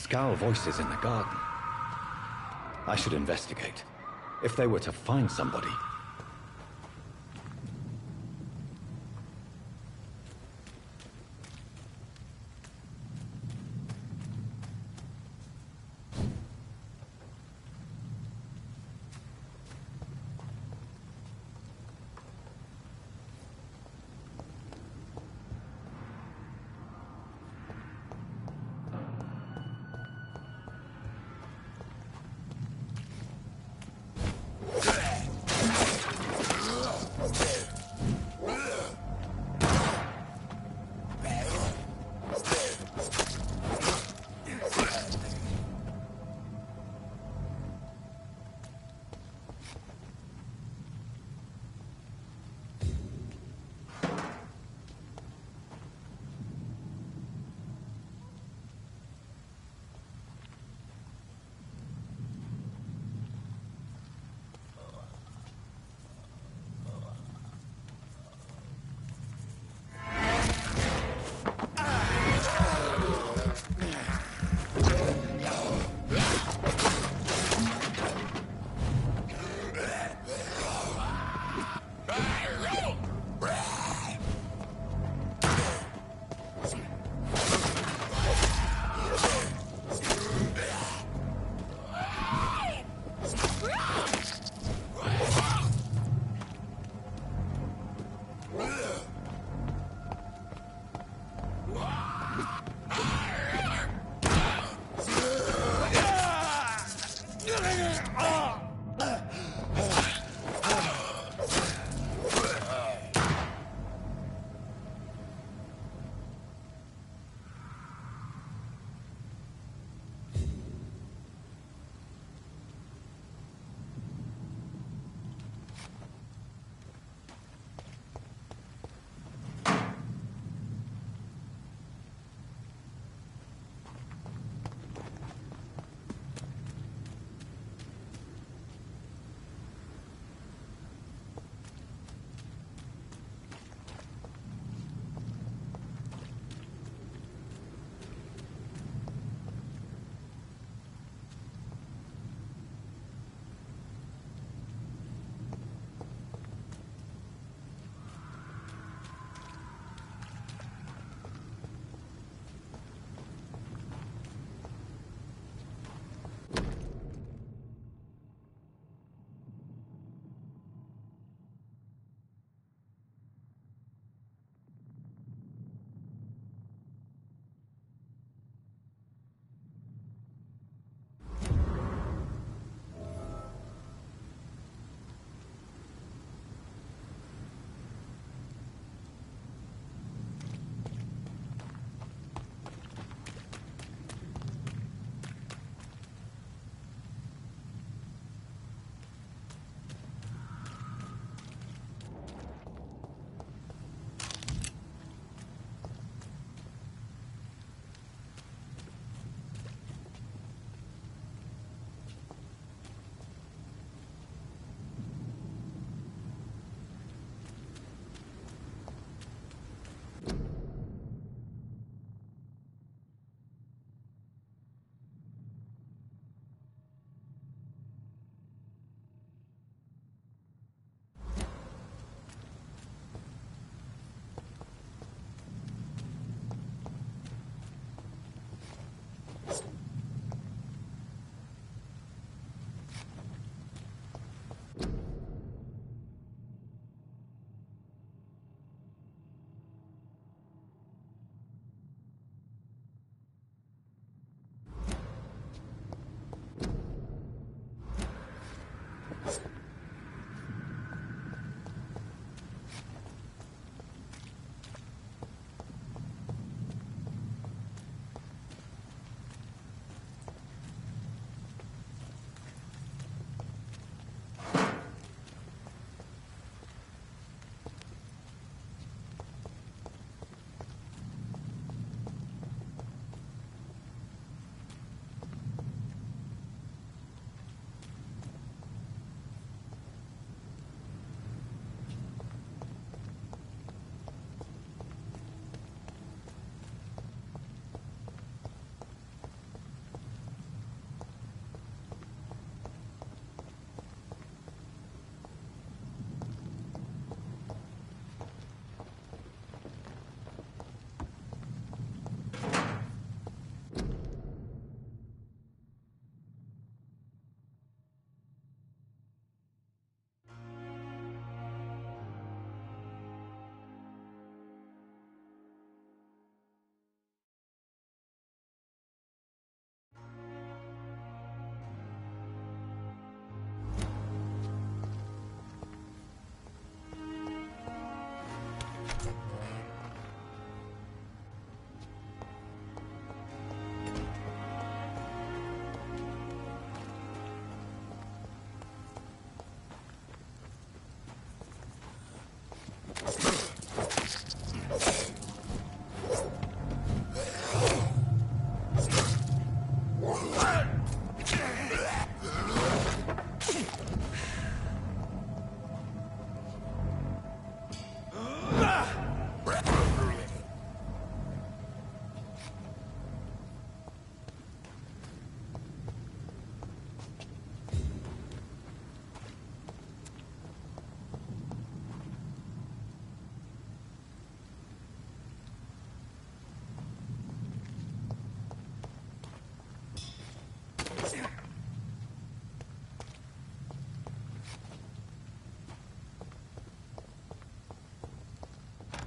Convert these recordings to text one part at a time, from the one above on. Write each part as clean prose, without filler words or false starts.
Scowl voices in the garden. I should investigate. If they were to find somebody...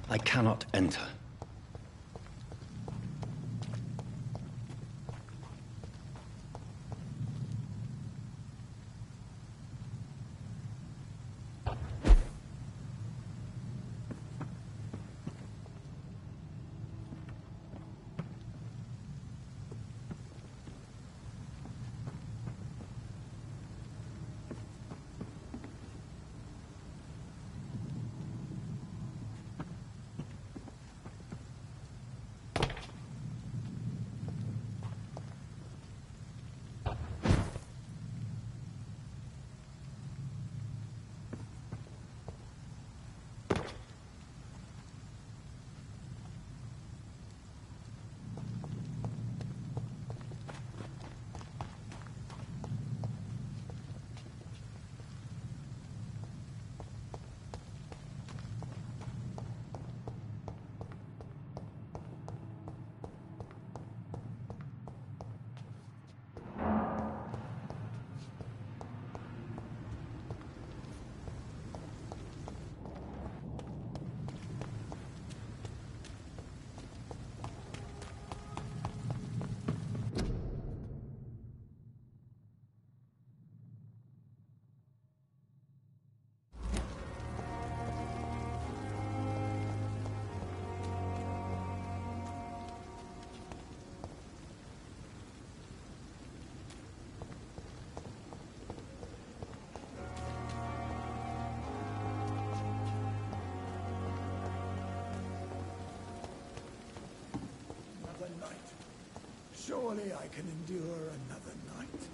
I cannot enter. Surely I can endure another night.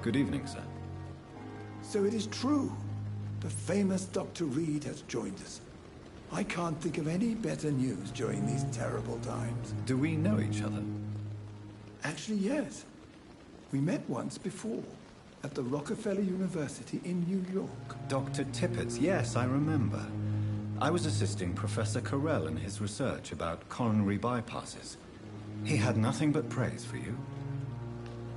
Good evening, sir. So it is true. The famous Dr. Reed has joined us. I can't think of any better news during these terrible times. Do we know each other? Actually, yes. We met once before, at the Rockefeller University in New York. Dr. Tippett, yes, I remember. I was assisting Professor Carell in his research about coronary bypasses. He had nothing but praise for you.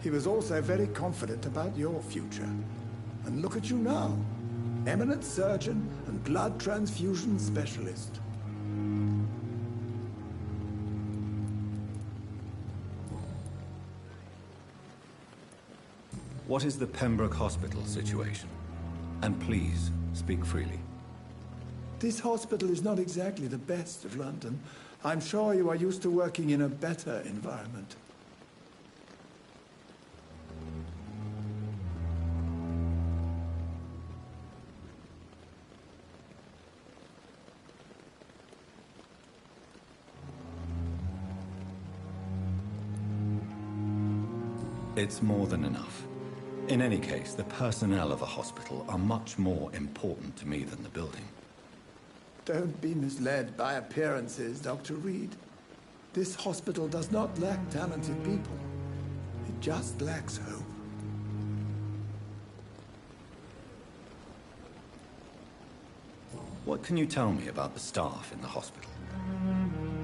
He was also very confident about your future. And look at you now. Eminent surgeon and blood transfusion specialist. What is the Pembroke Hospital situation? And please, speak freely. This hospital is not exactly the best of London. I'm sure you are used to working in a better environment. It's more than enough. In any case, the personnel of a hospital are much more important to me than the building. Don't be misled by appearances, Dr. Reed. This hospital does not lack talented people. It just lacks hope. What can you tell me about the staff in the hospital?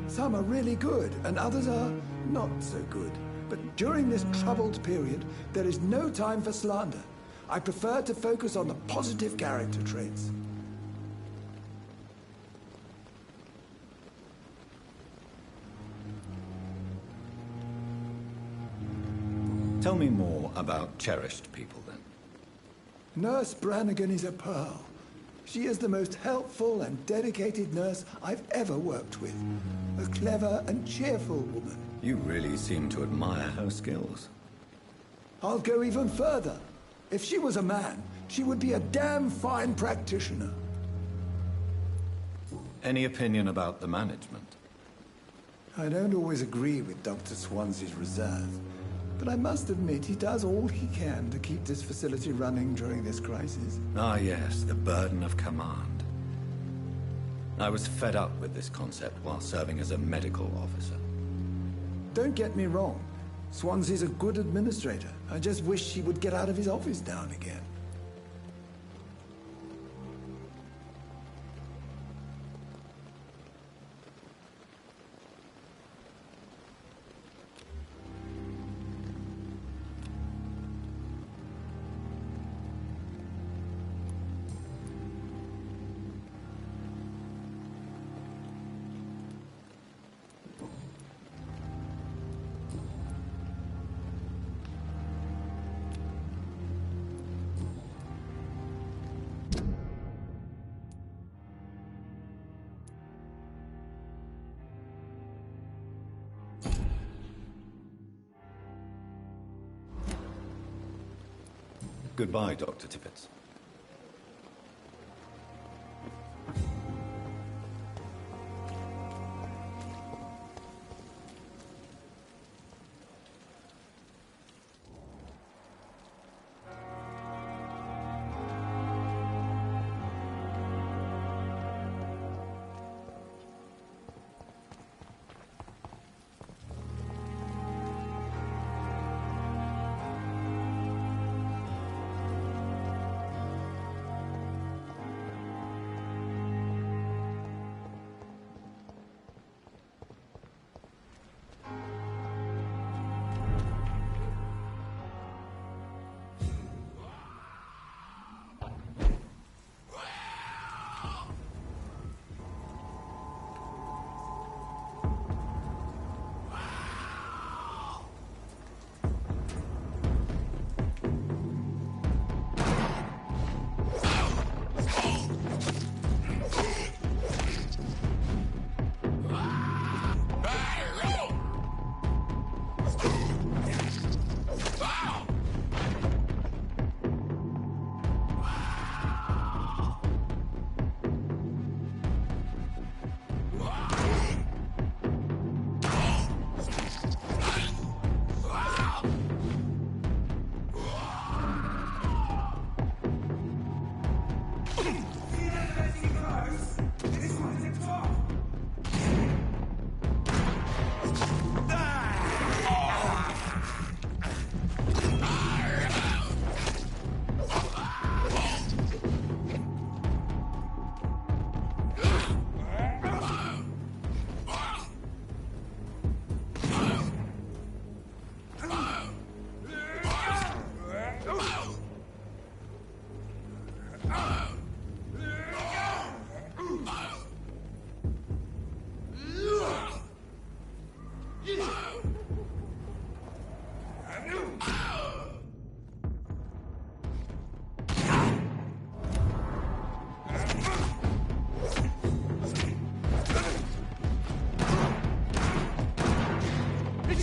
Some are really good, and others are not so good. But during this troubled period, there is no time for slander. I prefer to focus on the positive character traits. Tell me more about cherished people, then. Nurse Brannigan is a pearl. She is the most helpful and dedicated nurse I've ever worked with. A clever and cheerful woman. You really seem to admire her skills. I'll go even further. If she was a man, she would be a damn fine practitioner. Any opinion about the management? I don't always agree with Dr. Swansea's reserve, but I must admit he does all he can to keep this facility running during this crisis. Ah, yes, the burden of command. I was fed up with this concept while serving as a medical officer. Don't get me wrong. Swansea's a good administrator. I just wish he would get out of his office now and again. Goodbye, Dr. Tippett.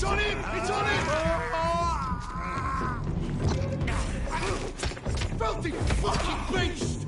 It's on him! It's on him! Filthy fucking beast!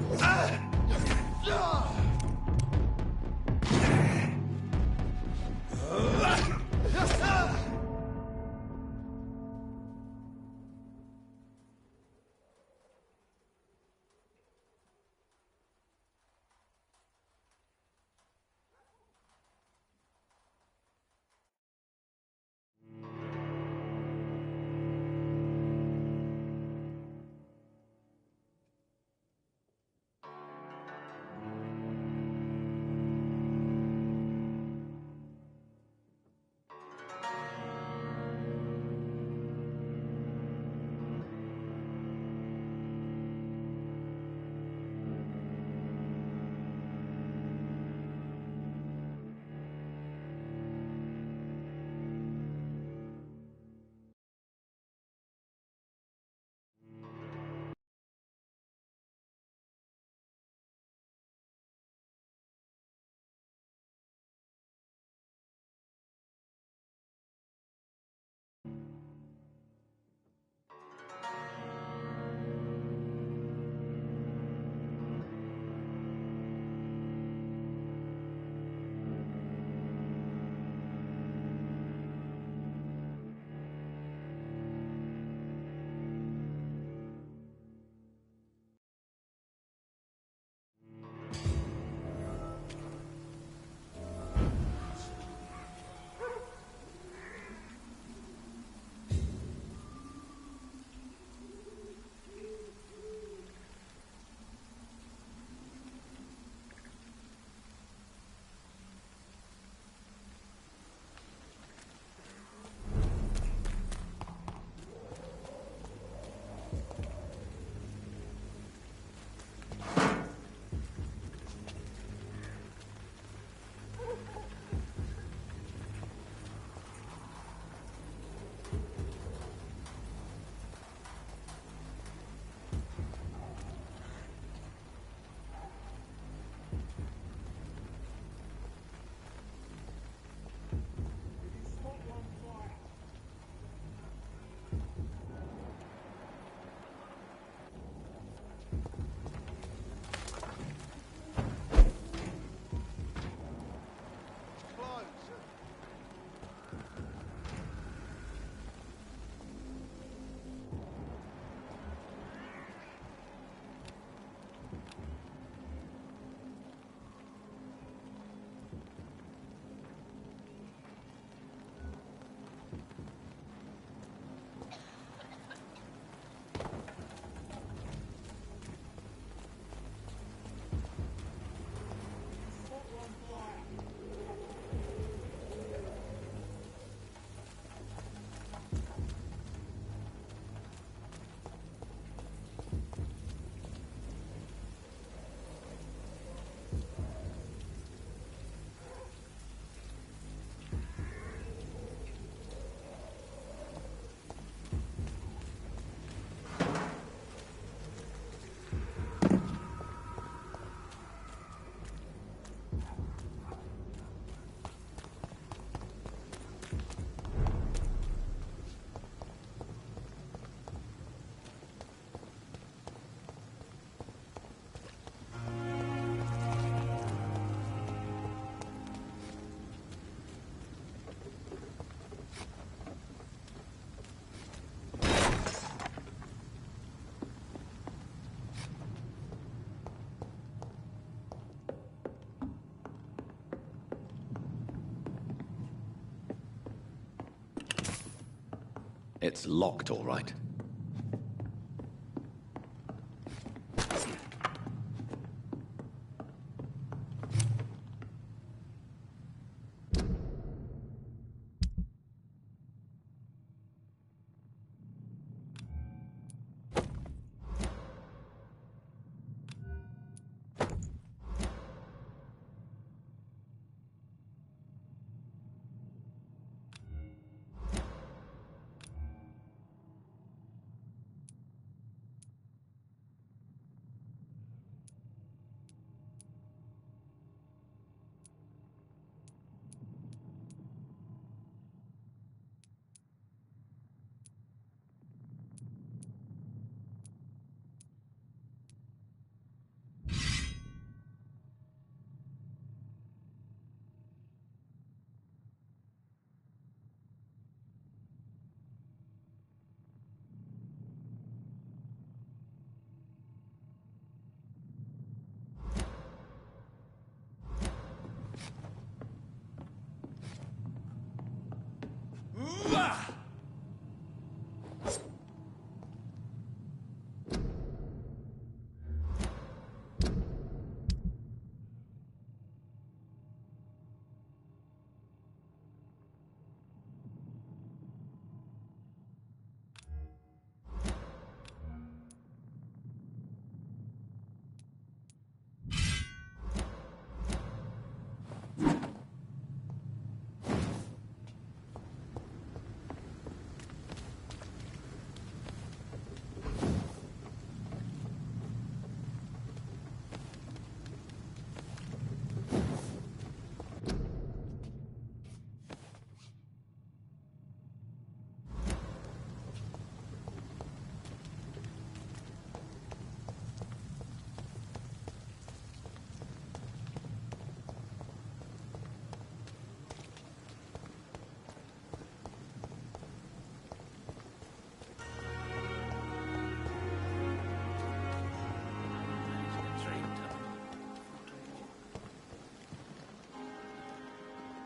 It's locked, all right.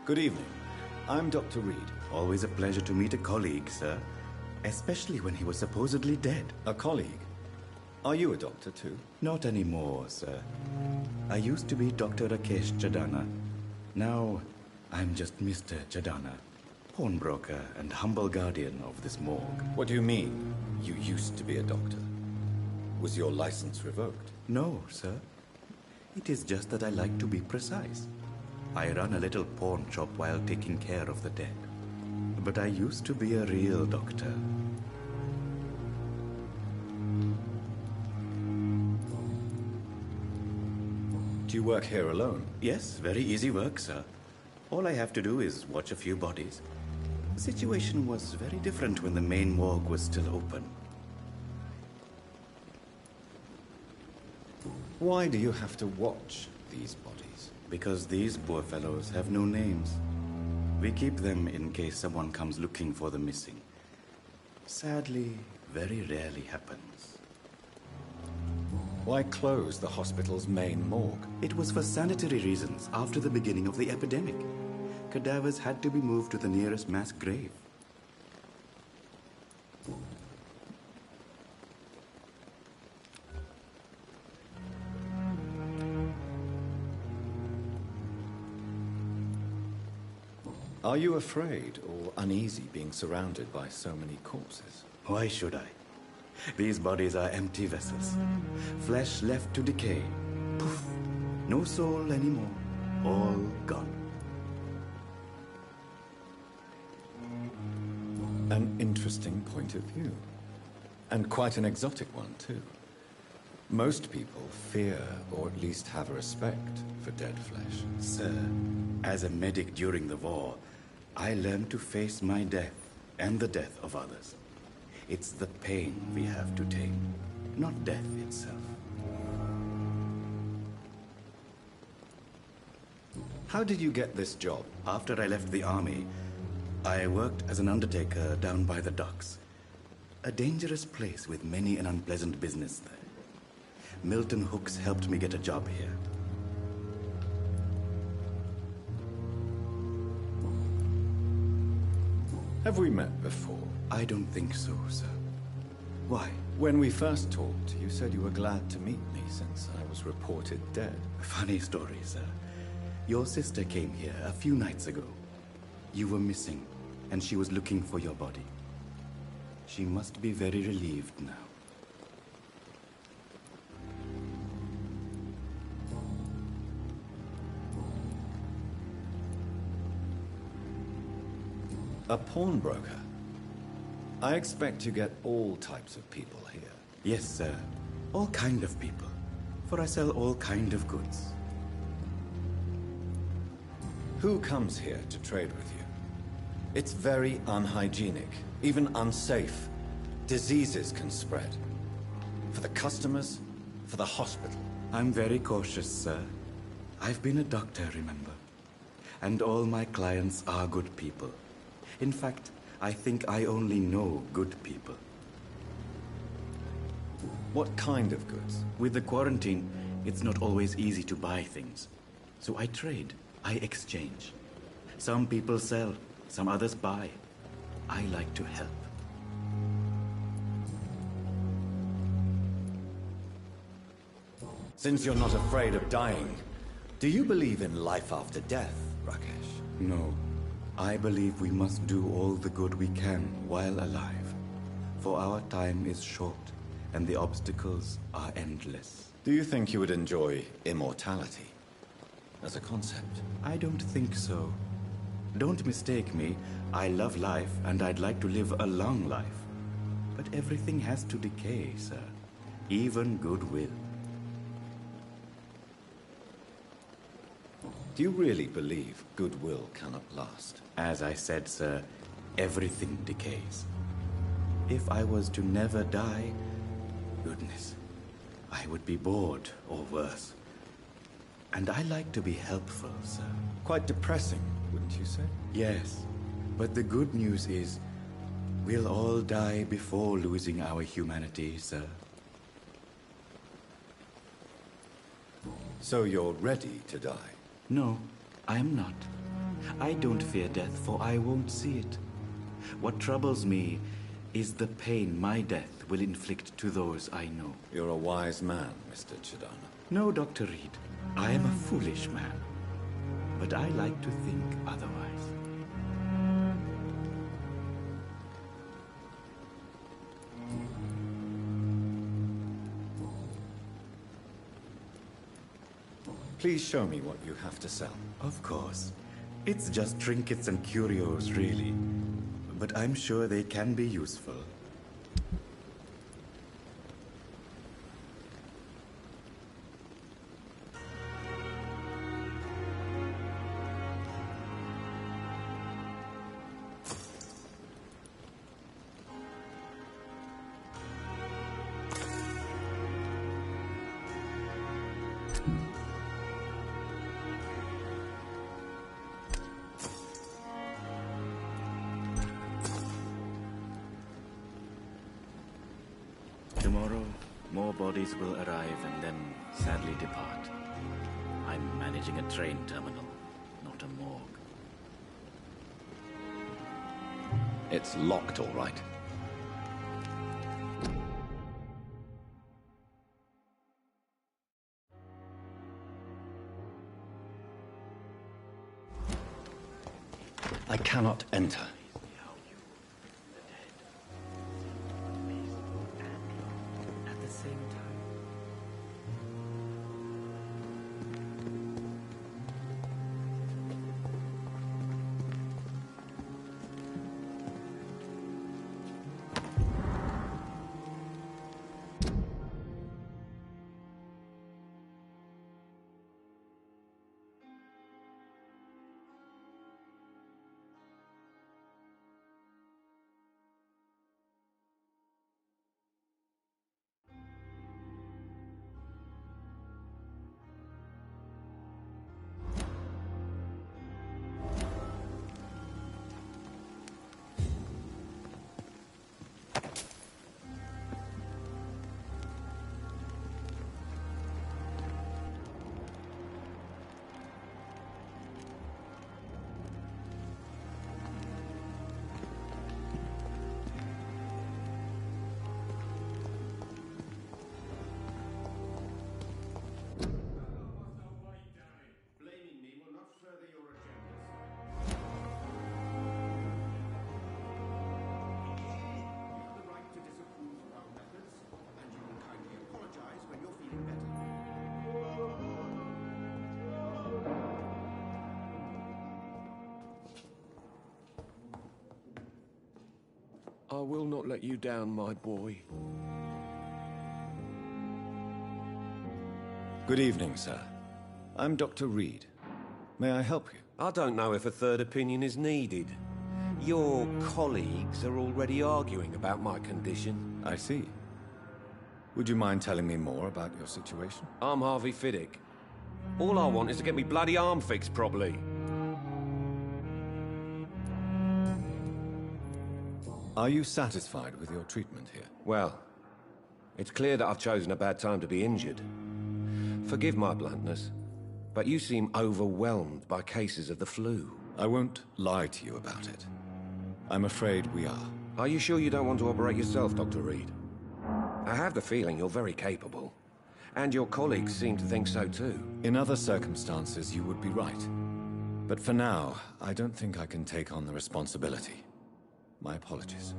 Good evening. I'm Dr. Reed. Always a pleasure to meet a colleague, sir. Especially when he was supposedly dead. A colleague? Are you a doctor too? Not anymore, sir. I used to be Dr. Rakesh Chadana. Now, I'm just Mr. Chadana, pawnbroker and humble guardian of this morgue. What do you mean, you used to be a doctor? Was your license revoked? No, sir. It is just that I like to be precise. I run a little pawn shop while taking care of the dead. But I used to be a real doctor. Do you work here alone? Yes, very easy work, sir. All I have to do is watch a few bodies. The situation was very different when the main morgue was still open. Why do you have to watch these bodies? Because these poor fellows have no names. We keep them in case someone comes looking for the missing. Sadly, very rarely happens. Why close the hospital's main morgue? It was for sanitary reasons after the beginning of the epidemic. Cadavers had to be moved to the nearest mass grave. Are you afraid or uneasy being surrounded by so many corpses? Why should I? These bodies are empty vessels. Flesh left to decay. Poof. No soul anymore. All gone. An interesting point of view. And quite an exotic one, too. Most people fear, or at least have a respect, for dead flesh. Sir, as a medic during the war, I learned to face my death and the death of others. It's the pain we have to tame, not death itself. How did you get this job? After I left the army, I worked as an undertaker down by the docks. A dangerous place with many an unpleasant business there. Milton Hooks helped me get a job here. Have we met before? I don't think so, sir. Why? When we first talked, you said you were glad to meet me since I was reported dead. Funny story, sir. Your sister came here a few nights ago. You were missing, and she was looking for your body. She must be very relieved now. A pawnbroker? I expect you get all types of people here. Yes, sir. All kind of people. For I sell all kind of goods. Who comes here to trade with you? It's very unhygienic, even unsafe. Diseases can spread. For the customers, for the hospital. I'm very cautious, sir. I've been a doctor, remember? And all my clients are good people. In fact, I think I only know good people. What kind of goods? With the quarantine, it's not always easy to buy things. So I trade, I exchange. Some people sell, some others buy. I like to help. Since you're not afraid of dying, do you believe in life after death, Rakesh? No. I believe we must do all the good we can while alive. For our time is short, and the obstacles are endless. Do you think you would enjoy immortality as a concept? I don't think so. Don't mistake me. I love life, and I'd like to live a long life. But everything has to decay, sir. Even goodwill. Do you really believe goodwill cannot last? As I said, sir, everything decays. If I was to never die, goodness, I would be bored or worse. And I like to be helpful, sir. Quite depressing, wouldn't you say? Yes, but the good news is, we'll all die before losing our humanity, sir. So you're ready to die? No, I am not. I don't fear death, for I won't see it. What troubles me is the pain my death will inflict to those I know. You're a wise man, Mr. Chidana. No, Dr. Reed. I am a foolish man. But I like to think otherwise. Please show me what you have to sell. Of course. It's just trinkets and curios, really. But I'm sure they can be useful. Tomorrow, more bodies will arrive and then sadly depart. I'm managing a train terminal, not a morgue. It's locked, all right. I cannot enter. At the same time. I will not let you down, my boy. Good evening, sir. I'm Dr. Reed. May I help you? I don't know if a third opinion is needed. Your colleagues are already arguing about my condition. I see. Would you mind telling me more about your situation? I'm Harvey Fiddick. All I want is to get me bloody arm fixed properly. Are you satisfied with your treatment here? Well, it's clear that I've chosen a bad time to be injured. Forgive my bluntness, but you seem overwhelmed by cases of the flu. I won't lie to you about it. I'm afraid we are. Are you sure you don't want to operate yourself, Dr. Reed? I have the feeling you're very capable. And your colleagues seem to think so too. In other circumstances, you would be right. But for now, I don't think I can take on the responsibility. My apologies.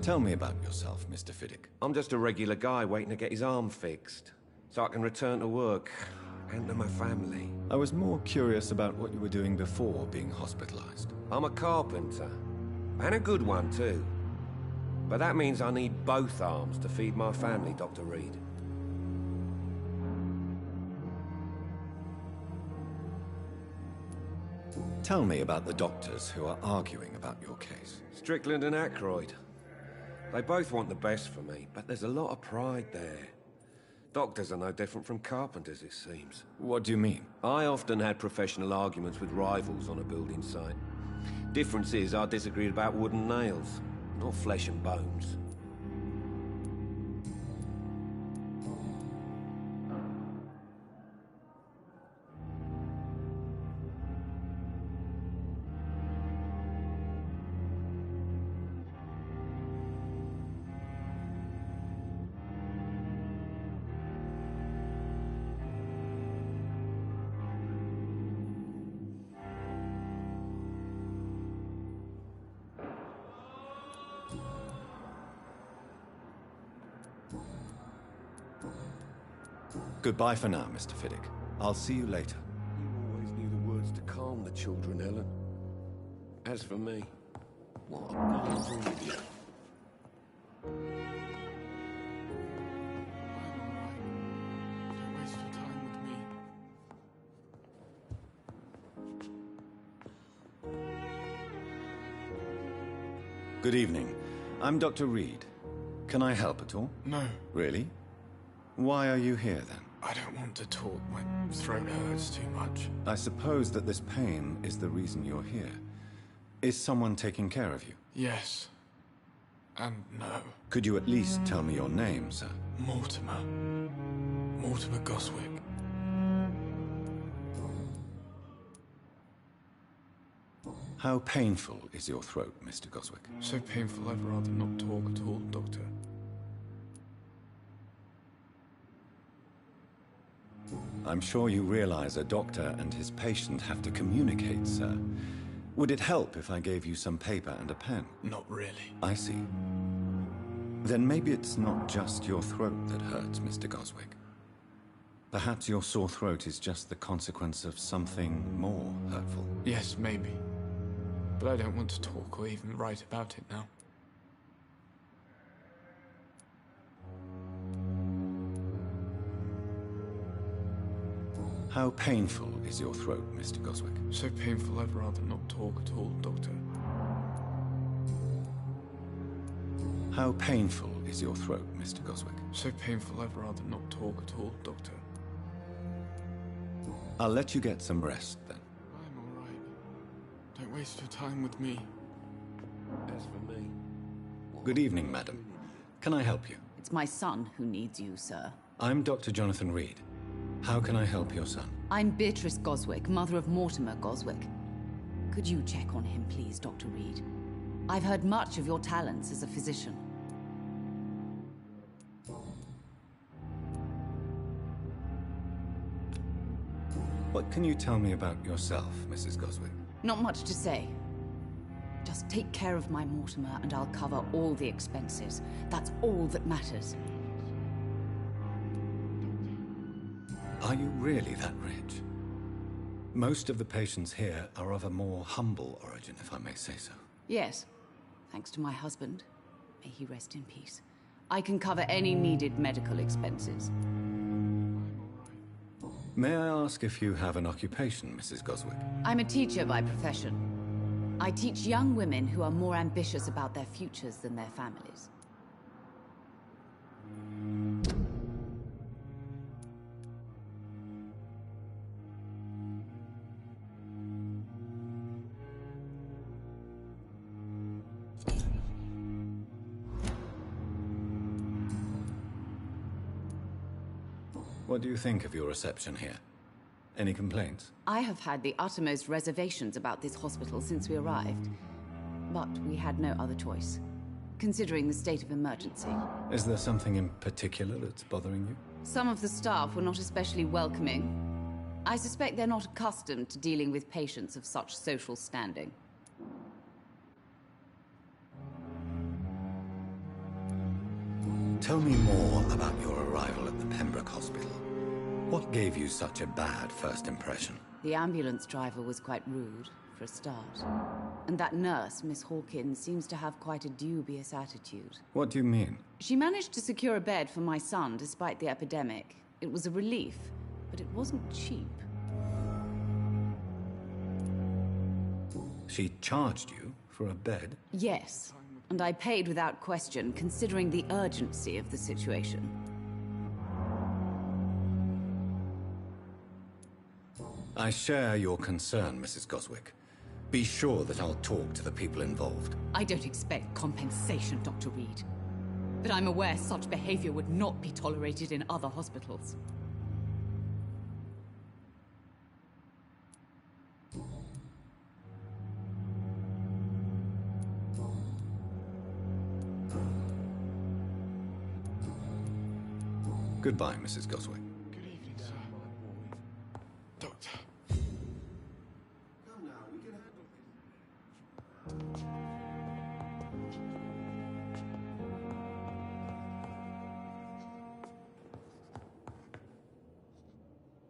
Tell me about yourself, Mr. Fiddick. I'm just a regular guy waiting to get his arm fixed, so I can return to work and to my family. I was more curious about what you were doing before being hospitalized. I'm a carpenter, and a good one too. But that means I need both arms to feed my family, Dr. Reed. Tell me about the doctors who are arguing about your case. Strickland and Aykroyd. They both want the best for me, but there's a lot of pride there. Doctors are no different from carpenters, it seems. What do you mean? I often had professional arguments with rivals on a building site. Difference is I disagreed about wooden nails, not flesh and bones. Goodbye for now, Mr. Fiddick. I'll see you later. You always knew the words to calm the children, Ellen. As for me, what a bloody idiot. I'm alright. Don't waste your time with me. Good evening. I'm Dr. Reed. Can I help at all? No, Really? Why are you here, then? I don't want to talk. My throat hurts too much. I suppose that this pain is the reason you're here. Is someone taking care of you? Yes. And no. Could you at least tell me your name, sir? Mortimer. Mortimer Goswick. How painful is your throat, Mr. Goswick? So painful I'd rather not talk at all, Doctor. I'm sure you realize a doctor and his patient have to communicate, sir. Would it help if I gave you some paper and a pen? Not really. I see. Then maybe it's not just your throat that hurts, Mr. Goswick. Perhaps your sore throat is just the consequence of something more hurtful. Yes, maybe. But I don't want to talk or even write about it now. How painful is your throat, Mr. Goswick? So painful I'd rather not talk at all, Doctor. How painful is your throat, Mr. Goswick? So painful I'd rather not talk at all, Doctor. I'll let you get some rest, then. I'm alright. Don't waste your time with me. As for me... Good evening, madam. Can I help you? It's my son who needs you, sir. I'm Dr. Jonathan Reed. How can I help your son? I'm Beatrice Goswick, mother of Mortimer Goswick. Could you check on him, please, Dr. Reed? I've heard much of your talents as a physician. What can you tell me about yourself, Mrs. Goswick? Not much to say. Just take care of my Mortimer and I'll cover all the expenses. That's all that matters. Are you really that rich? Most of the patients here are of a more humble origin, if I may say so. Yes, thanks to my husband. May he rest in peace. I can cover any needed medical expenses. May I ask if you have an occupation, Mrs. Goswick? I'm a teacher by profession. I teach young women who are more ambitious about their futures than their families. What do you think of your reception here? Any complaints? I have had the uttermost reservations about this hospital since we arrived. But we had no other choice, considering the state of emergency. Is there something in particular that's bothering you? Some of the staff were not especially welcoming. I suspect they're not accustomed to dealing with patients of such social standing. Tell me more about your arrival at the Pembroke Hospital. What gave you such a bad first impression? The ambulance driver was quite rude, for a start. And that nurse, Miss Hawkins, seems to have quite a dubious attitude. What do you mean? She managed to secure a bed for my son despite the epidemic. It was a relief, but it wasn't cheap. She charged you for a bed? Yes, and I paid without question, considering the urgency of the situation. I share your concern, Mrs. Goswick. Be sure that I'll talk to the people involved. I don't expect compensation, Dr. Reed. But I'm aware such behavior would not be tolerated in other hospitals. Goodbye, Mrs. Goswick. Good evening, sir. Doctor.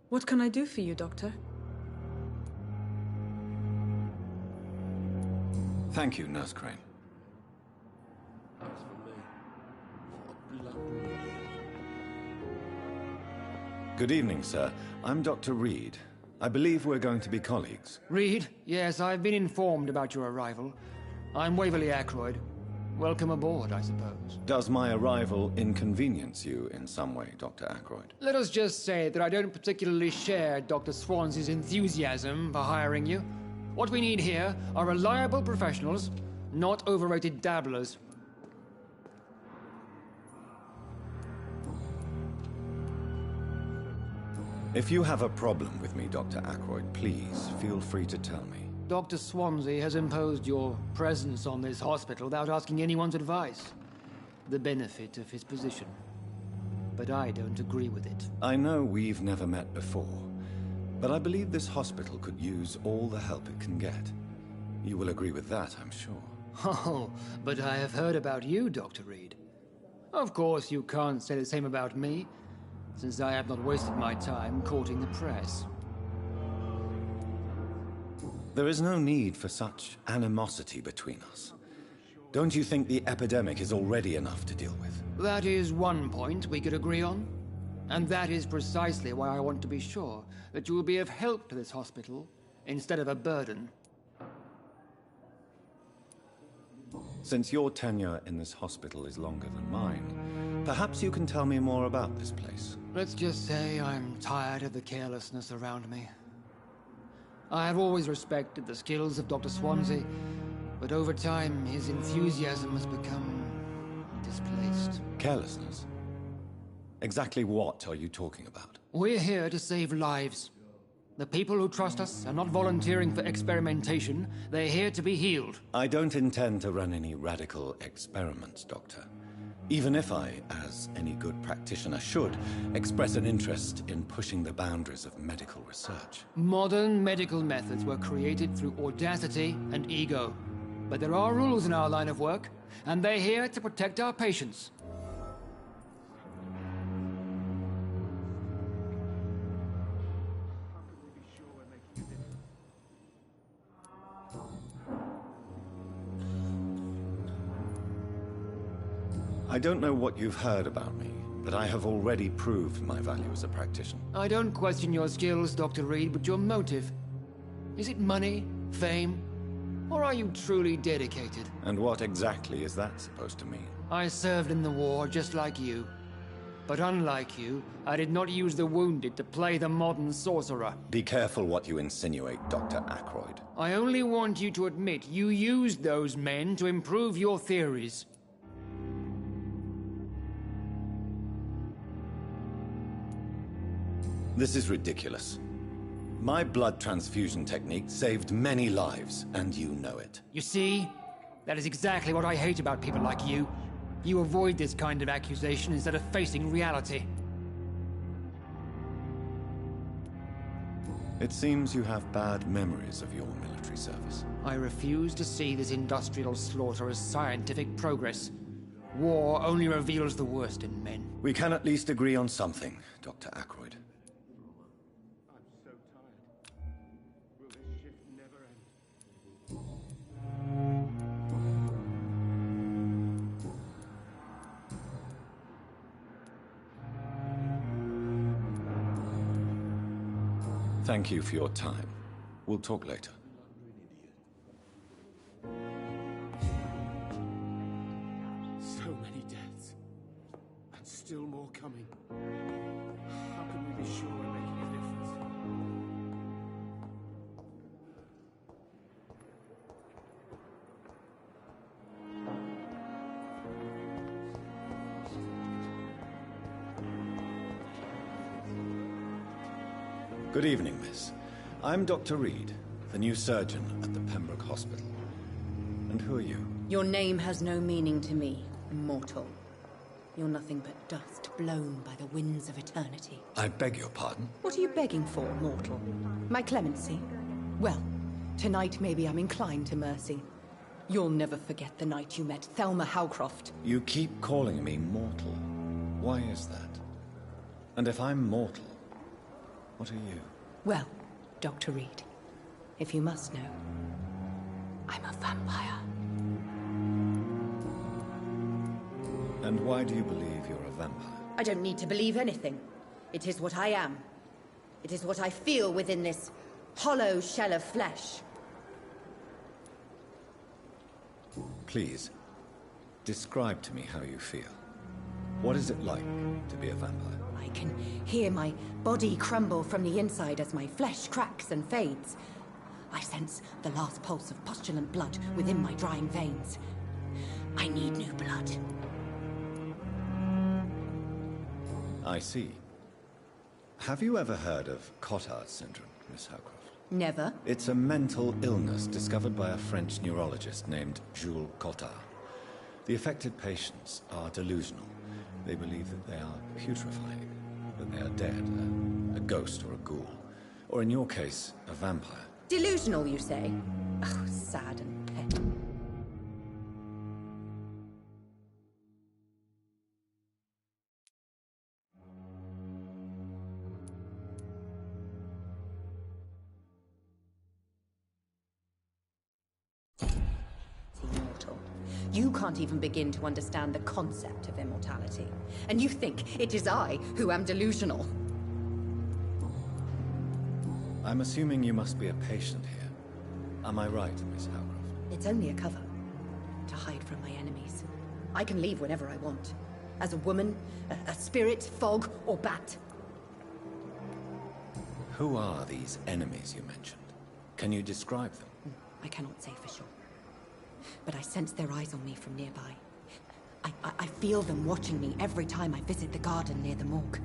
What can I do for you, Doctor? Thank you, Nurse Crane. Good evening, sir. I'm Dr. Reed. I believe we're going to be colleagues. Reed? Yes, I've been informed about your arrival. I'm Waverly Ackroyd. Welcome aboard, I suppose. Does my arrival inconvenience you in some way, Dr. Ackroyd? Let us just say that I don't particularly share Dr. Swansea's enthusiasm for hiring you. What we need here are reliable professionals, not overrated dabblers. If you have a problem with me, Dr. Ackroyd, please feel free to tell me. Dr. Swansea has imposed your presence on this hospital without asking anyone's advice. The benefit of his position. But I don't agree with it. I know we've never met before, but I believe this hospital could use all the help it can get. You will agree with that, I'm sure. Oh, but I have heard about you, Dr. Reed. Of course, you can't say the same about me, since I have not wasted my time courting the press. There is no need for such animosity between us. Don't you think the epidemic is already enough to deal with? That is one point we could agree on. And that is precisely why I want to be sure that you will be of help to this hospital, instead of a burden. Since your tenure in this hospital is longer than mine, perhaps you can tell me more about this place. Let's just say I'm tired of the carelessness around me. I have always respected the skills of Dr. Swansea, but over time his enthusiasm has become displaced. Carelessness? Exactly what are you talking about? We're here to save lives. The people who trust us are not volunteering for experimentation. They're here to be healed. I don't intend to run any radical experiments, Doctor. Even if I, as any good practitioner should, express an interest in pushing the boundaries of medical research. Modern medical methods were created through audacity and ego. But there are rules in our line of work, and they're here to protect our patients. I don't know what you've heard about me, but I have already proved my value as a practitioner. I don't question your skills, Dr. Reed, but your motive. Is it money, fame, or are you truly dedicated? And what exactly is that supposed to mean? I served in the war just like you. But unlike you, I did not use the wounded to play the modern sorcerer. Be careful what you insinuate, Dr. Ackroyd. I only want you to admit you used those men to improve your theories. This is ridiculous. My blood transfusion technique saved many lives, and you know it. You see? That is exactly what I hate about people like you. You avoid this kind of accusation instead of facing reality. It seems you have bad memories of your military service. I refuse to see this industrial slaughter as scientific progress. War only reveals the worst in men. We can at least agree on something, Dr. Ackroyd. I'm so tired. Will this shift never end? Thank you for your time. We'll talk later. So many deaths. And still more coming. How can we be sure we're making a difference? Good evening, miss. I'm Dr. Reed, the new surgeon at the Pembroke Hospital. And who are you? Your name has no meaning to me, mortal. You're nothing but dust blown by the winds of eternity. I beg your pardon? What are you begging for, mortal? My clemency? Well, tonight maybe I'm inclined to mercy. You'll never forget the night you met Thelma Howcroft. You keep calling me mortal. Why is that? And if I'm mortal, what are you? Well, Dr. Reed, if you must know, I'm a vampire. And why do you believe you're a vampire? I don't need to believe anything. It is what I am. It is what I feel within this hollow shell of flesh. Please, describe to me how you feel. What is it like to be a vampire? I can hear my body crumble from the inside as my flesh cracks and fades. I sense the last pulse of postulant blood within my drying veins. I need new blood. I see. Have you ever heard of Cotard syndrome, Miss Howcroft? Never. It's a mental illness discovered by a French neurologist named Jules Cotard. The affected patients are delusional. They believe that they are putrefying, that they are dead, a ghost or a ghoul. Or in your case, a vampire. Delusional, you say? Oh, sad and petty. Immortal. You can't even begin to understand the concept of immortality. And you think it is I who am delusional. I'm assuming you must be a patient here. Am I right, Miss Howcroft? It's only a cover. To hide from my enemies. I can leave whenever I want. As a woman, a spirit, fog, or bat. Who are these enemies you mentioned? Can you describe them? I cannot say for sure. But I sense their eyes on me from nearby. I feel them watching me every time I visit the garden near the morgue.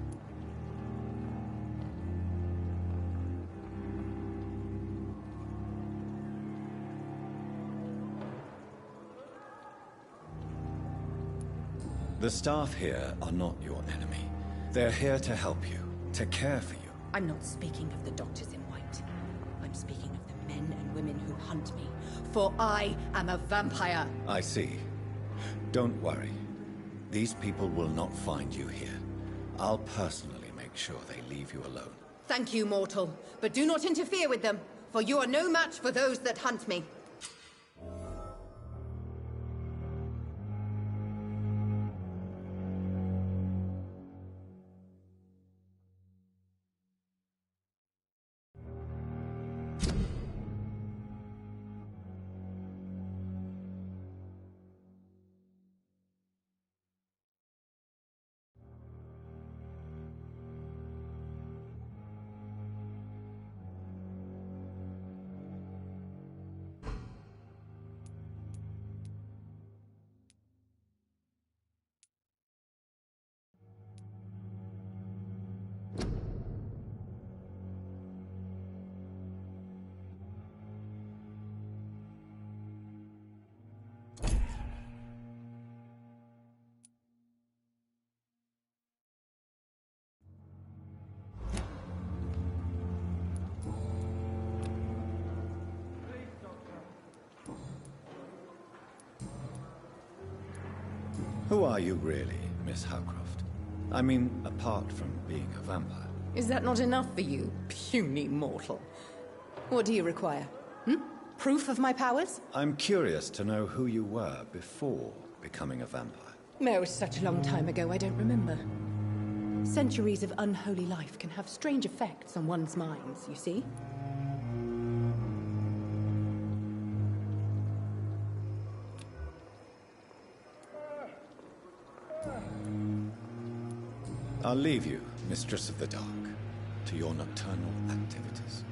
The staff here are not your enemy. They're here to help you, to care for you. I'm not speaking of the doctors in white. I'm speaking of the men and women who hunt me. For I am a vampire. I see. Don't worry. These people will not find you here. I'll personally make sure they leave you alone. Thank you, mortal. But do not interfere with them, for you are no match for those that hunt me. Who are you really, Miss Howcroft? I mean, apart from being a vampire. Is that not enough for you, puny mortal? What do you require? Proof of my powers? I'm curious to know who you were before becoming a vampire. No, it was such a long time ago, I don't remember. Centuries of unholy life can have strange effects on one's minds, you see? I'll leave you, Mistress of the Dark, to your nocturnal activities.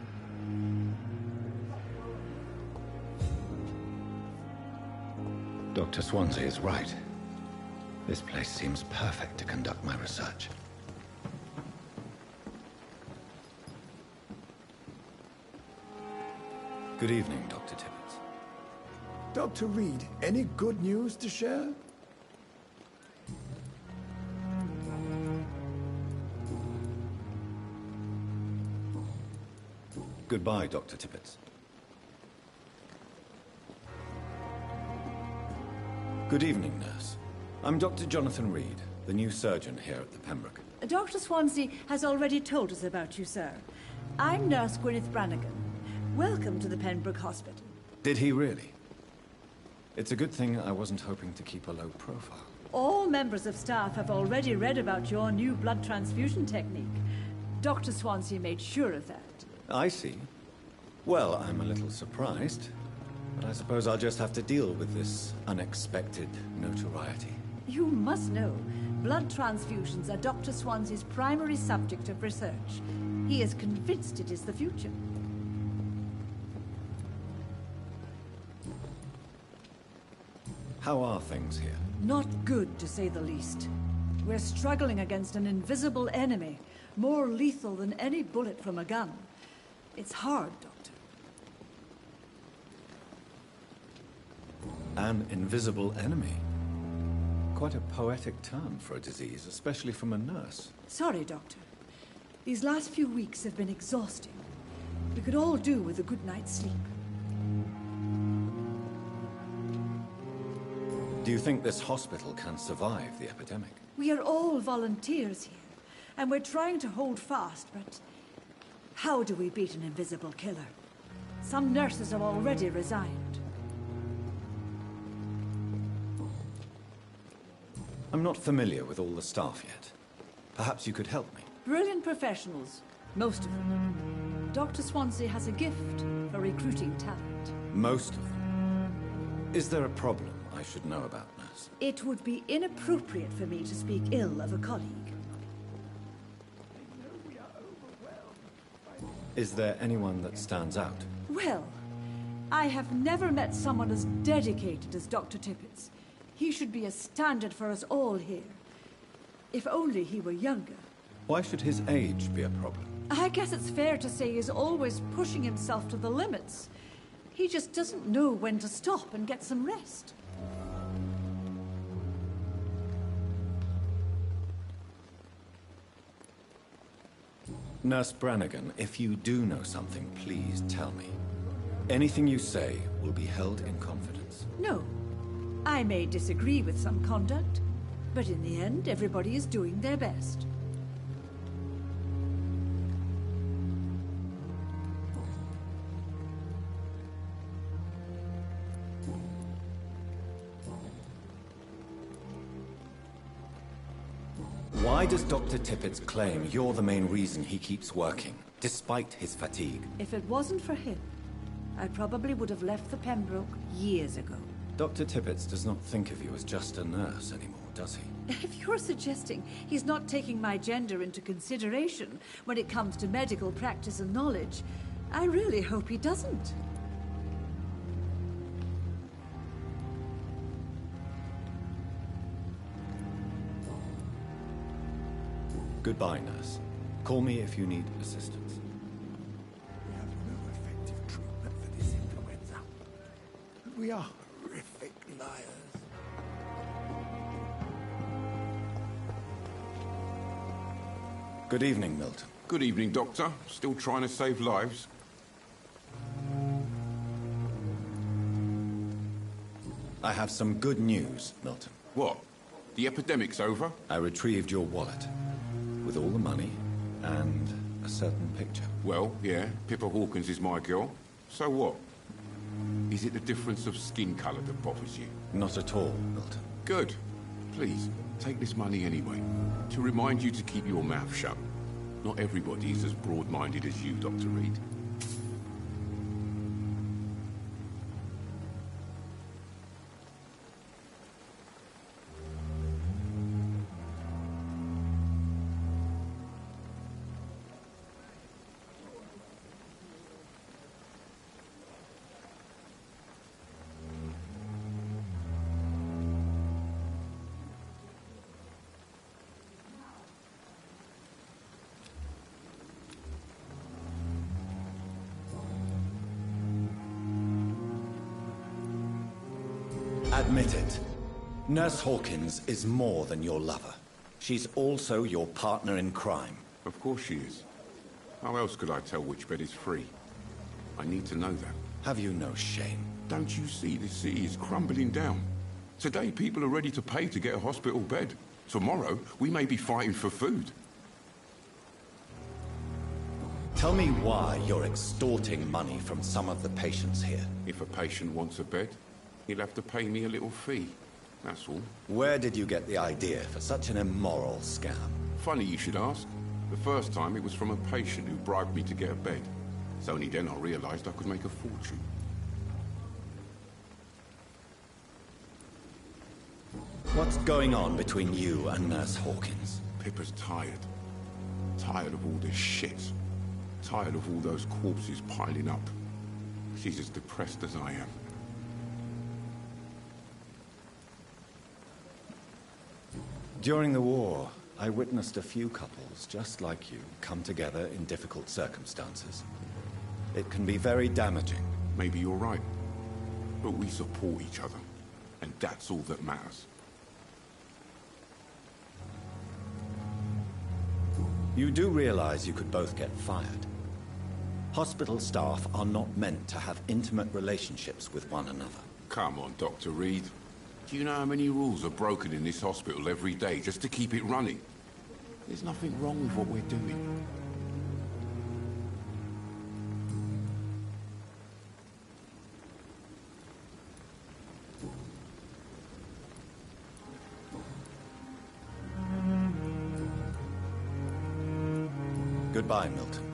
Dr. Swansea is right. This place seems perfect to conduct my research. Good evening, Dr. Tibbets. Dr. Reed, any good news to share? Goodbye, Dr. Tibbets. Good evening, nurse. I'm Dr. Jonathan Reed, the new surgeon here at the Pembroke. Dr. Swansea has already told us about you, sir. I'm Nurse Gwyneth Brannigan. Welcome to the Pembroke Hospital. Did he really? It's a good thing I wasn't hoping to keep a low profile. All members of staff have already read about your new blood transfusion technique. Dr. Swansea made sure of that. I see. Well, I'm a little surprised, but I suppose I'll just have to deal with this unexpected notoriety. You must know, blood transfusions are Dr. Swansea's primary subject of research. He is convinced it is the future. How are things here? Not good, to say the least. We're struggling against an invisible enemy, more lethal than any bullet from a gun. It's hard, Doctor. An invisible enemy? Quite a poetic term for a disease, especially from a nurse. Sorry, Doctor. These last few weeks have been exhausting. We could all do with a good night's sleep. Do you think this hospital can survive the epidemic? We are all volunteers here, and we're trying to hold fast, but how do we beat an invisible killer? Some nurses have already resigned. I'm not familiar with all the staff yet. Perhaps you could help me. Brilliant professionals, most of them. Dr. Swansea has a gift for recruiting talent. Most of them? Is there a problem I should know about, nurse? It would be inappropriate for me to speak ill of a colleague. Is there anyone that stands out? Well, I have never met someone as dedicated as Dr. Tippets. He should be a standard for us all here. If only he were younger. Why should his age be a problem? I guess it's fair to say he's always pushing himself to the limits. He just doesn't know when to stop and get some rest. Nurse Brannigan, if you do know something, please tell me. Anything you say will be held in confidence. No. I may disagree with some conduct, but in the end, everybody is doing their best. Why does Dr. Tippets claim you're the main reason he keeps working, despite his fatigue? If it wasn't for him, I probably would have left the Pembroke years ago. Dr. Tippets does not think of you as just a nurse anymore, does he? If you're suggesting he's not taking my gender into consideration when it comes to medical practice and knowledge, I really hope he doesn't. Goodbye, nurse. Call me if you need assistance. We have no effective treatment for this influenza. We are horrific liars. Good evening, Milton. Good evening, Doctor. Still trying to save lives? I have some good news, Milton. What? The epidemic's over? I retrieved your wallet. With all the money and a certain picture. Well, yeah, Pippa Hawkins is my girl. So what? Is it the difference of skin colour that bothers you? Not at all, Milton. Good. Please, take this money anyway. To remind you to keep your mouth shut. Not everybody is as broad-minded as you, Dr. Reed. Admit it. Nurse Hawkins is more than your lover. She's also your partner in crime. Of course she is. How else could I tell which bed is free? I need to know that. Have you no shame? Don't you see this city is crumbling down? Today people are ready to pay to get a hospital bed. Tomorrow we may be fighting for food. Tell me why you're extorting money from some of the patients here. If a patient wants a bed, he'll have to pay me a little fee. That's all. Where did you get the idea for such an immoral scam? Funny you should ask. The first time it was from a patient who bribed me to get a bed. It's only then I realized I could make a fortune. What's going on between you and Nurse Hawkins? Pippa's tired. Tired of all this shit. Tired of all those corpses piling up. She's as depressed as I am. During the war, I witnessed a few couples just like you come together in difficult circumstances. It can be very damaging. Maybe you're right. But we support each other. And that's all that matters. You do realize you could both get fired. Hospital staff are not meant to have intimate relationships with one another. Come on, Dr. Reed. Do you know how many rules are broken in this hospital every day just to keep it running? There's nothing wrong with what we're doing. Goodbye, Milton.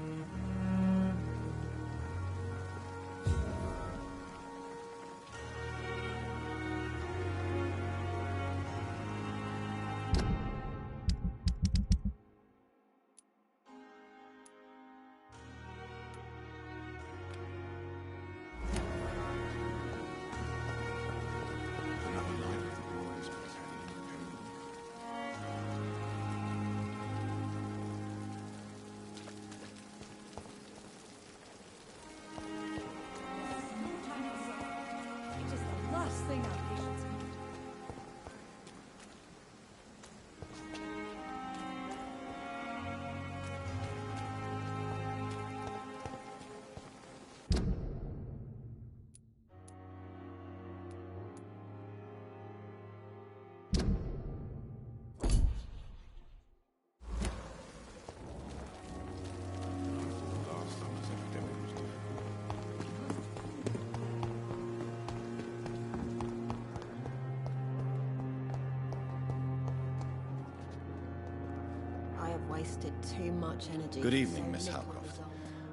Wasted too much energy. Good evening, Miss Howcroft.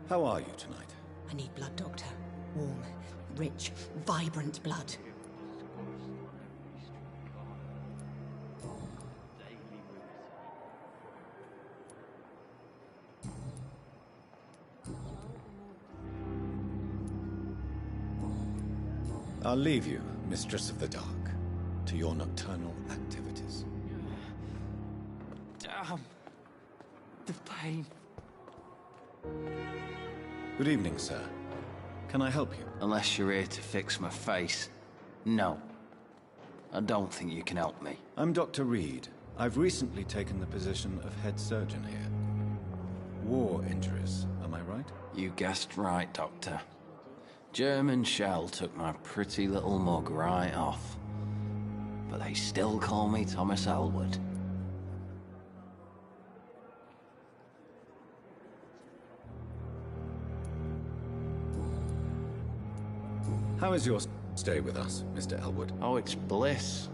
How are you tonight? I need blood, Doctor. Warm, rich, vibrant blood. I'll leave you, Mistress of the Dark, to your nocturnal activities. Damn. The pain. Good evening, sir. Can I help you? Unless you're here to fix my face. No. I don't think you can help me. I'm Dr. Reed. I've recently taken the position of head surgeon here. War injuries, am I right? You guessed right, Doctor. German shell took my pretty little mug right off. but they still call me Thomas Elwood. How is your stay with us, Mr. Elwood? Oh, it's bliss.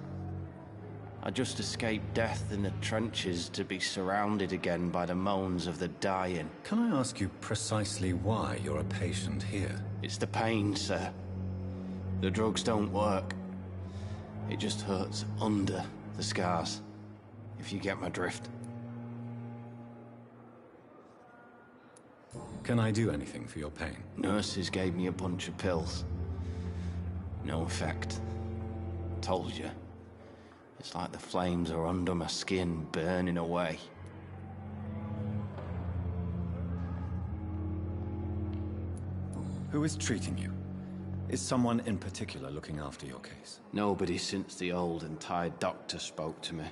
I just escaped death in the trenches to be surrounded again by the moans of the dying. Can I ask you precisely why you're a patient here? It's the pain, sir. The drugs don't work. It just hurts under the scars, if you get my drift. Can I do anything for your pain? Nurses gave me a bunch of pills. No effect. Told you. It's like the flames are under my skin, burning away. Who is treating you? Is someone in particular looking after your case? Nobody since the old and tired doctor spoke to me.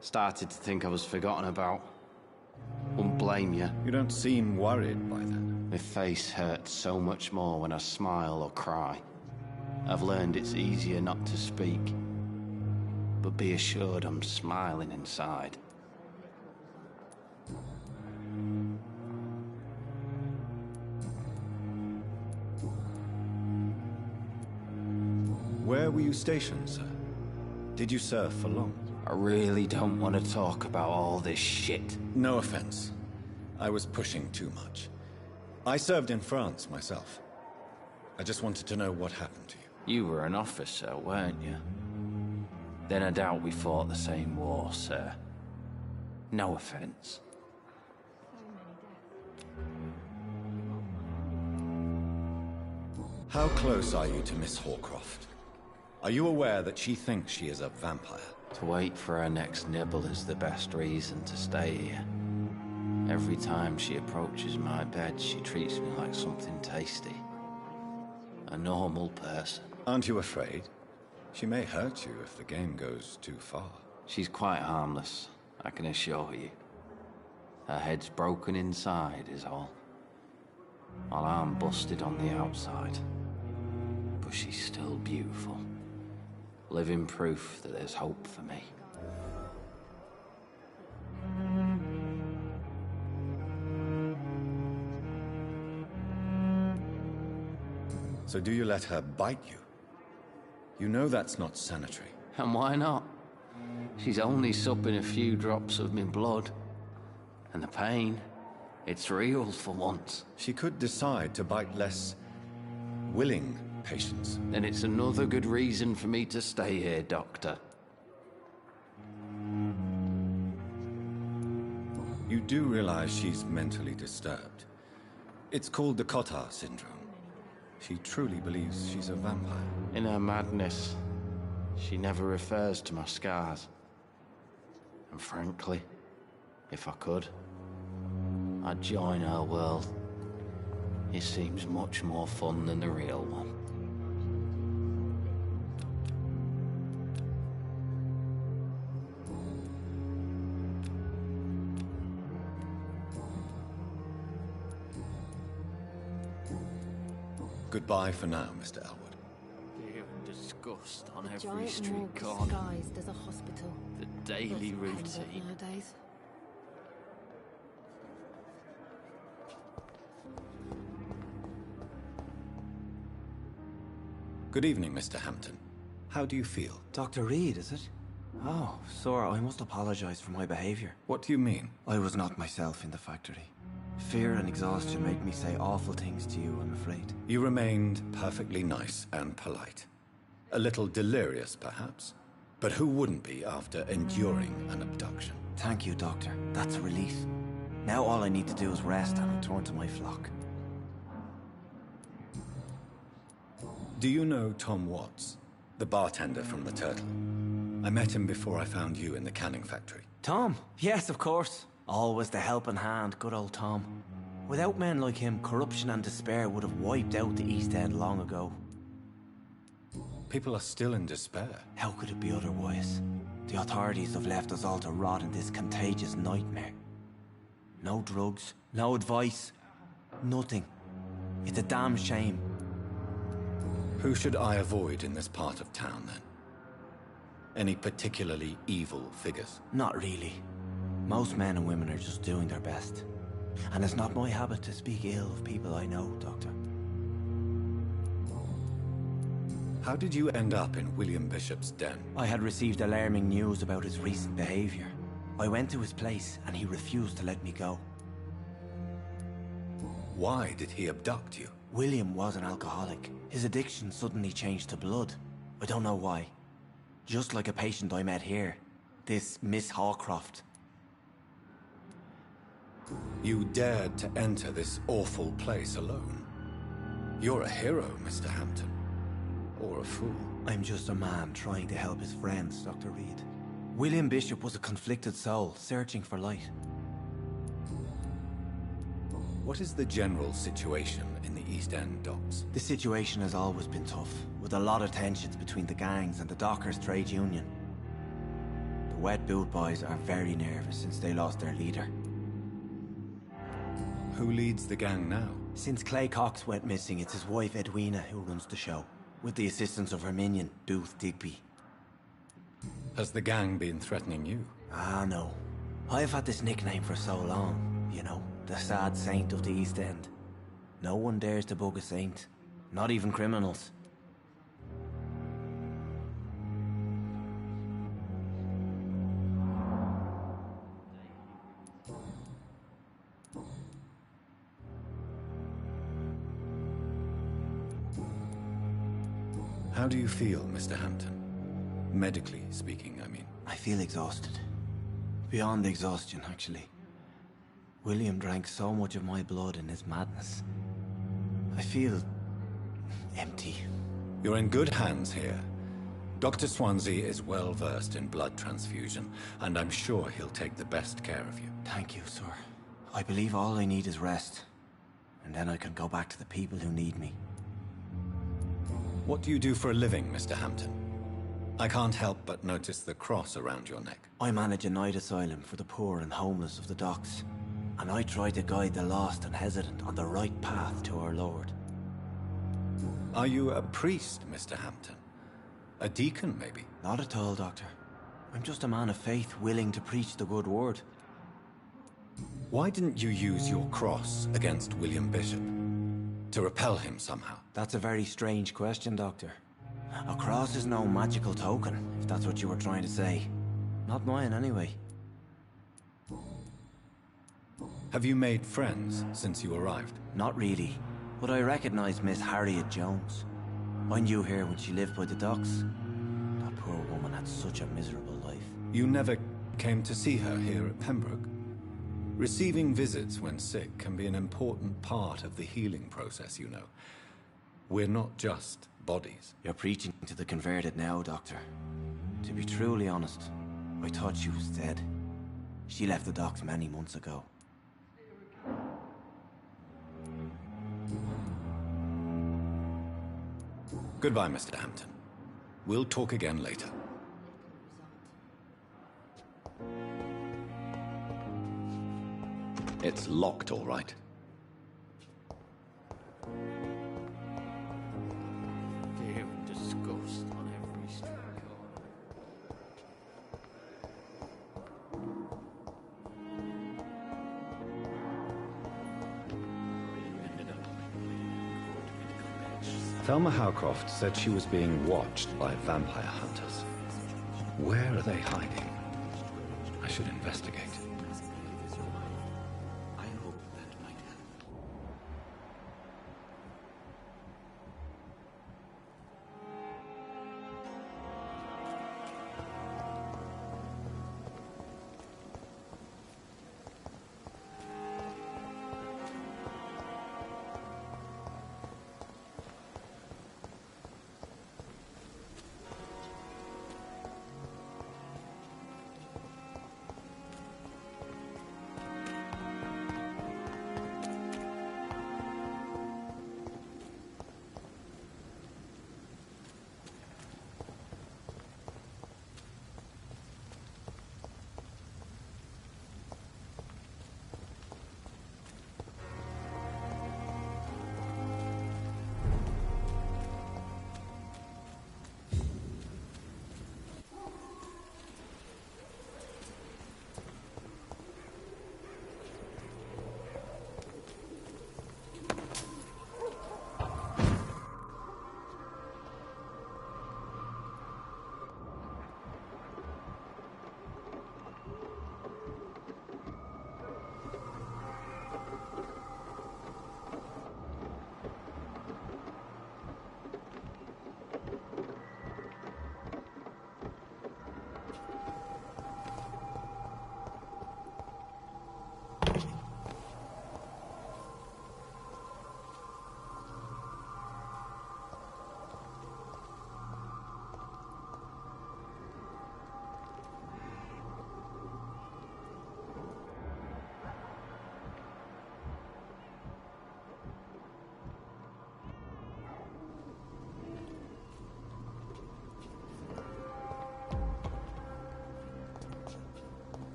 Started to think I was forgotten about. Wouldn't blame you. You don't seem worried by that. My face hurts so much more when I smile or cry. I've learned it's easier not to speak. But be assured I'm smiling inside. Where were you stationed, sir? Did you serve for long? I really don't want to talk about all this shit. No offense. I was pushing too much. I served in France myself. I just wanted to know what happened to you. You were an officer, weren't you? Then I doubt we fought the same war, sir. No offense. How close are you to Miss Horcroft? Are you aware that she thinks she is a vampire? To wait for her next nibble is the best reason to stay here. Every time she approaches my bed, she treats me like something tasty. A normal person. Aren't you afraid? She may hurt you if the game goes too far. She's quite harmless, I can assure you. Her head's broken inside is all. While I'm busted on the outside. But she's still beautiful. Living proof that there's hope for me. So do you let her bite you? You know that's not sanitary. And why not? She's only supping a few drops of my blood. And the pain, it's real for once. She could decide to bite less willing patients. Then it's another good reason for me to stay here, Doctor. You do realize she's mentally disturbed. It's called the Cotard syndrome. She truly believes she's a vampire. In her madness, she never refers to my scars. And frankly, if I could, I'd join her world. It seems much more fun than the real one. Goodbye for now, Mr. Elwood. Fear and disgust on every Giant street morgue corner. disguised as a hospital. The daily Lots of routine. nowadays. Good evening, Mr. Hampton. How do you feel? Dr. Reed, is it? Oh, sir, I must apologize for my behavior. What do you mean? I was not myself in the factory. Fear and exhaustion made me say awful things to you, I'm afraid. You remained perfectly nice and polite. A little delirious, perhaps. But who wouldn't be after enduring an abduction? Thank you, Doctor. That's a relief. Now all I need to do is rest and return to my flock. Do you know Tom Watts, the bartender from the Turtle? I met him before I found you in the canning factory. Tom? Yes, of course. Always the helping hand, good old Tom. Without men like him, corruption and despair would have wiped out the East End long ago. People are still in despair. How could it be otherwise? The authorities have left us all to rot in this contagious nightmare. No drugs, no advice, nothing. It's a damn shame. Who should I avoid in this part of town, then? Any particularly evil figures? Not really. Most men and women are just doing their best. And it's not my habit to speak ill of people I know, Doctor. How did you end up in William Bishop's den? I had received alarming news about his recent behavior. I went to his place and he refused to let me go. Why did he abduct you? William was an alcoholic. His addiction suddenly changed to blood. I don't know why. Just like a patient I met here. This Miss Hawcroft. You dared to enter this awful place alone. You're a hero, Mr. Hampton. Or a fool. I'm just a man trying to help his friends, Dr. Reed. William Bishop was a conflicted soul, searching for light. What is the general situation in the East End docks? The situation has always been tough, with a lot of tensions between the gangs and the dockers' trade union. The Wet Boot Boys are very nervous since they lost their leader. Who leads the gang now? Since Clay Cox went missing, it's his wife Edwina who runs the show, with the assistance of her minion, Booth Digby. Has the gang been threatening you? Ah, no. I've had this nickname for so long, you know, the sad saint of the East End. No one dares to bug a saint, not even criminals. How do you feel, Mr. Hampton? Medically speaking, I mean. I feel exhausted. Beyond exhaustion, actually. William drank so much of my blood in his madness. I feel empty. You're in good hands here. Dr. Swansea is well versed in blood transfusion, and I'm sure he'll take the best care of you. Thank you, sir. I believe all I need is rest. And then I can go back to the people who need me. What do you do for a living, Mr. Hampton? I can't help but notice the cross around your neck. I manage a night asylum for the poor and homeless of the docks. And I try to guide the lost and hesitant on the right path to our Lord. Are you a priest, Mr. Hampton? A deacon, maybe? Not at all, Doctor. I'm just a man of faith willing to preach the good word. Why didn't you use your cross against William Bishop? To repel him somehow? That's a very strange question, Doctor. A cross is no magical token, if that's what you were trying to say. Not mine, anyway. Have you made friends since you arrived? Not really, but I recognize Miss Harriet Jones. I knew her when she lived by the docks. That poor woman had such a miserable life. You never came to see her here at Pembroke? Receiving visits when sick can be an important part of the healing process, you know. We're not just bodies. You're preaching to the converted now, Doctor. To be truly honest, I thought she was dead. She left the docks many months ago. Goodbye, Mr. Hampton. We'll talk again later. It's locked, all right. Fear and disgust on every street corner. Thelma Howcroft said she was being watched by vampire hunters. Where are they hiding? I should investigate. I hope that might help.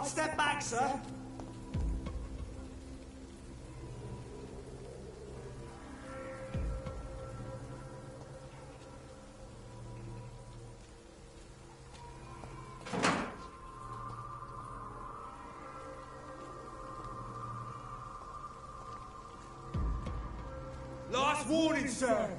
I'd step back, sir. Last warning, sir.